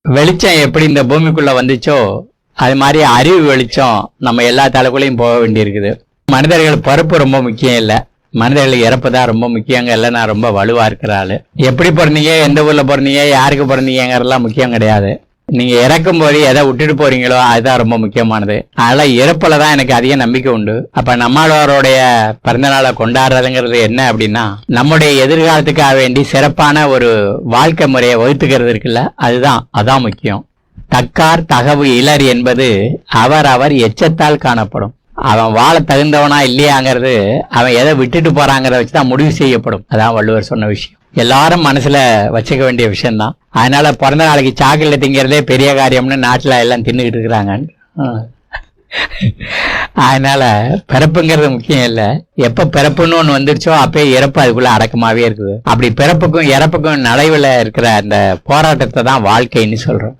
வெளிச்சம் எப்படி இந்த பூமிக்குள்ள வந்துச்சோ அது மாதிரி அறிவு வெளிச்சம் நம்ம எல்லா தலைக்குள்ளேயும் போக வேண்டியிருக்குது. மனிதர்கள் பிறப்பு ரொம்ப முக்கியம் இல்லை, மனிதர்கள் இறப்பு தான் ரொம்ப முக்கியங்க. இல்லை, நான் ரொம்ப வலுவா இருக்கிற ஆளு. எப்படி பிறந்தீங்க, எந்த ஊர்ல பிறந்தீங்க, யாருக்கு பிறந்தீங்கிறதெல்லாம் முக்கியம் கிடையாது. நீங்க இறக்கும் போது எதை விட்டுட்டு போறீங்களோ அதுதான் ரொம்ப முக்கியமானது. அதனால இறப்புல தான் எனக்கு அதிக நம்பிக்கை உண்டு. அப்ப நம்மளோருடைய பிறந்த நாளை கொண்டாடுறதுங்கிறது என்ன அப்படின்னா, நம்முடைய எதிர்காலத்துக்காக வேண்டி சிறப்பான ஒரு வாழ்க்கை முறையை வகுத்துக்கிறது இருக்குல்ல, அதான் முக்கியம். தக்கார் தகவு இலர் என்பது அவர் எச்சத்தால் காணப்படும். அவன் வாழ தகுந்தவனா இல்லையாங்கிறது அவன் எதை விட்டுட்டு போறாங்கிறத வச்சுதான் முடிவு செய்யப்படும். அதான் வள்ளுவர் சொன்ன விஷயம். எல்லாரும் மனசுல வச்சுக்க வேண்டிய விஷயம்தான். அதனால பிறந்த நாளைக்கு சாக்லேட் திங்கிறதே பெரிய காரியம்னு நாட்டுல எல்லாம் தின்னுகிட்டு இருக்கிறாங்க. அதனால பிறப்புங்கிறது முக்கியம் இல்லை. எப்ப பிறப்புன்னு ஒண்ணு வந்துருச்சோ அப்பயே இறப்பு அதுக்குள்ள அடக்கமாவே இருக்குது. அப்படி பிறப்புக்கும் இறப்புக்கும் நடுவுல இருக்கிற அந்த போராட்டத்தை தான் வாழ்க்கைன்னு சொல்றோம்.